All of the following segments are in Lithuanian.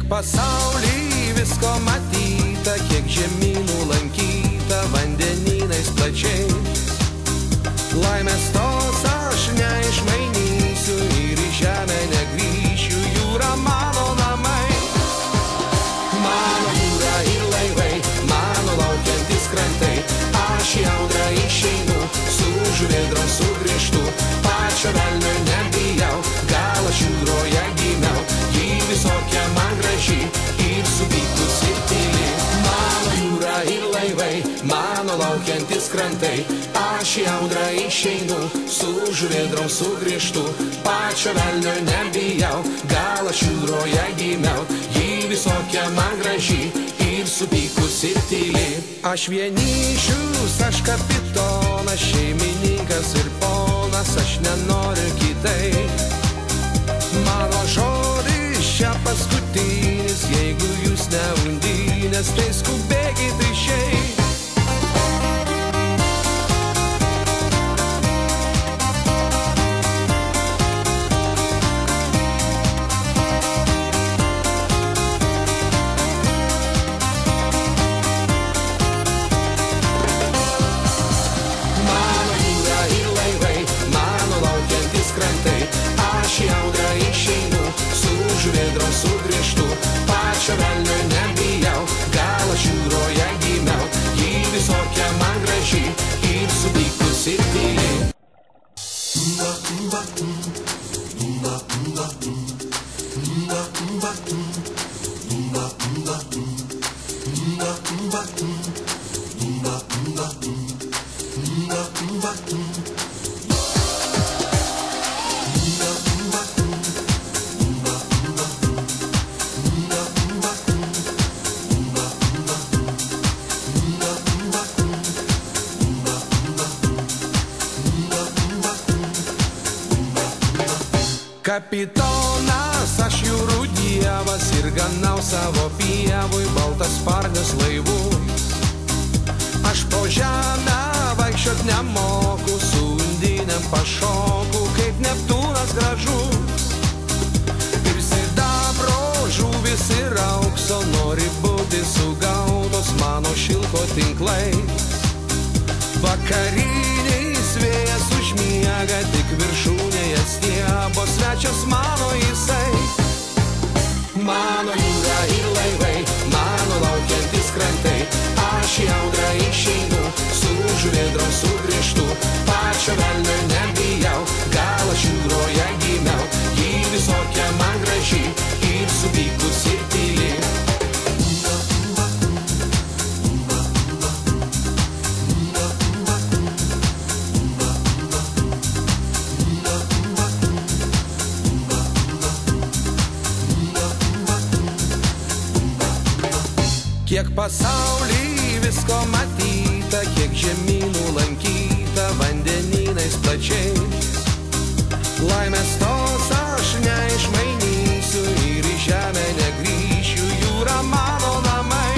Pasauly visko matyta, kiek žemynų lankyta, vandenynais plačiais. Laimės tos aš neišmainysiu ir į žemę negrįšiu, jūra mano namai. Mano jūra ir laivai, mano laukiantis krantai, aš į audrą išeinu, su žuvėdrom sugrįžtu, pačio velnio nebijau, gal aš jūroje gimiau, ji visokia man graži ir supykus ir tyli. Mano jūra ir laivai, mano laukiantis krantai, aš į audrą išeinu, su žuvėdrom sugrįžtu, pačio velnio nebijau, gal aš jūroje gimiau, ji visokia man graži ir supykus ir tyli. Aš vienišius, aš kapitonas, šeimininkas ir ponas, aš nenoriu kitaip. Mano žodis čia paskutinis, jeigu jūs ne undinės, tai skubėkit išeit. Žuvėdrom sugrįžtu, pačio velnio nebijau, gal aš jūroje gimiau, ji visokia man graži ir supykus ir tyli. Kapitonas, aš jūrų dievas ir ganau savo pievui baltas sparnius laivus. Aš po žemę vaikščiot nemoku, su undinėm pašoku, kaip Neptūnas gražus. Ir sidabro žuvis ir aukso nori būti sugautos mano šilko tinklais. Vakariniais vėjas užmiega, tik viršūnėje stiebo svečias mano jisai. Mano jūra ir laivai, mano laukiantis krantai, aš į audrą išeinu, su žuvėdrom sugrįžtu, pačio velnio nebijau, gal aš jūroje gimiau, ji visokia man graži ir supykus ir tyli. Kiek pasauly visko matyta, kiek žemynų lankyta, vandenynais plačiais. Laimės tos aš neišmainysiu ir į žemę negrįšiu, jūra mano namai.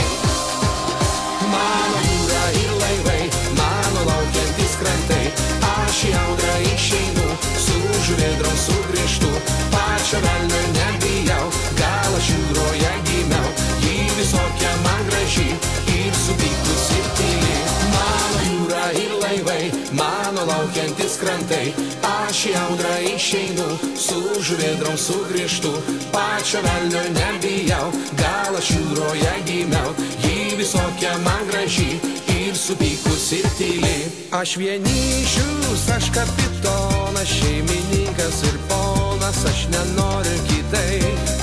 Mano jūra ir laivai, mano laukiantis krantai, aš į audrą išeinu, su žuvėdrom sugrįžtu, pačio velnio nebijau, gal aš jūroje gimiau, ji visokia man graži ir supykus ir tyli. Mano jūra ir laivai, mano laukiantis krantai, aš į audrą išeinu, su žuvėdrom sugrįžtu, pačio velnio nebijau, gal aš jūroje gimiau, ji visokia man graži ir supykus ir tyli. Aš vienišius, aš kapitonas, šeimininkas ir ponas, aš nenoriu kitaip.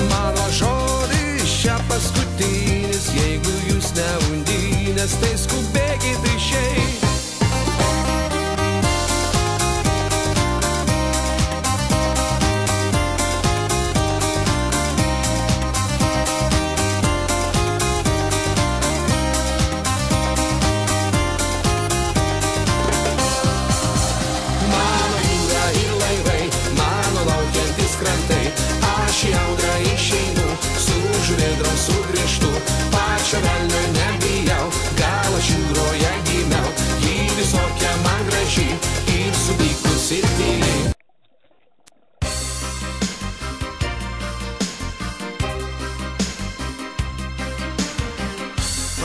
Mano žodis čia paskutinis, jeigu jūs ne undinės, tai skubėkit išeit. Mano jūra ir laivai, mano laukiantis krantai, aš į audrą išeinu, su žuvėdrom sugrįžtu, pačio velnio nebijau, gal aš jūroje gimiau,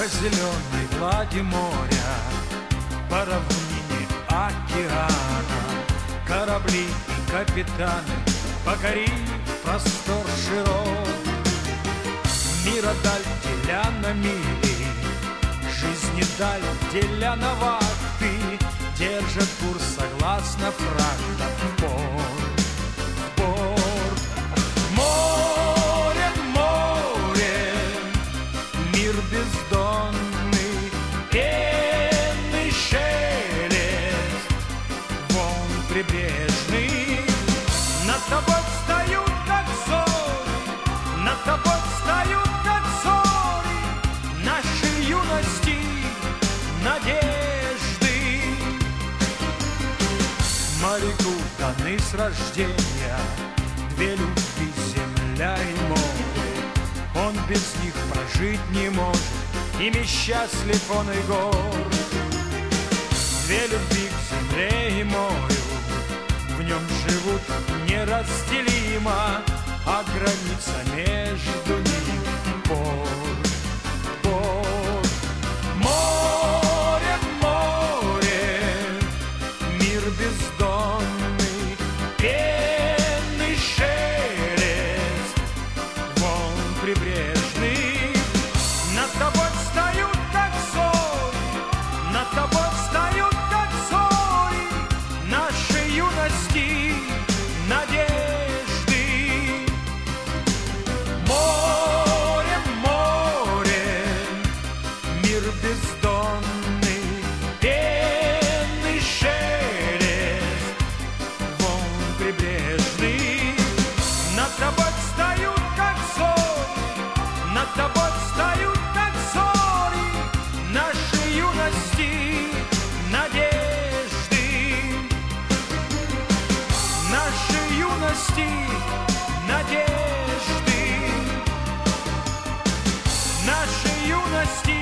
зеленой глади моря, по равнине океана, корабли и капитаны, покорив простор широт. Мира даль деля на мили, жизни даль деля на вахты, держат курс согласно фрактам в порт, в порт. Море, море, мир бездонный, пенный шелест, волн прибрежный. Над тобой встают, как зори, над тобой встают, как зори, нашей юности надежды. Моряку даны с рождения две любви, земля и море. Он без них прожить не может, ими счастлив он и горд. Две любви к земле и морю, в нем живут неразделимо, а граница между ними порт, порт. Море, море, мир бездонный, пенный шелест, волн прибрежный. Над тобой встают, как зори, над тобой встают, как зори, нашей юности надежды. Море, море, мир бездонный, пенный шелест, волн прибрежный. Над тобой встают, как зори, над тобой встают, как зори, нашей юности надежды, нашей юности надежды, нашей юности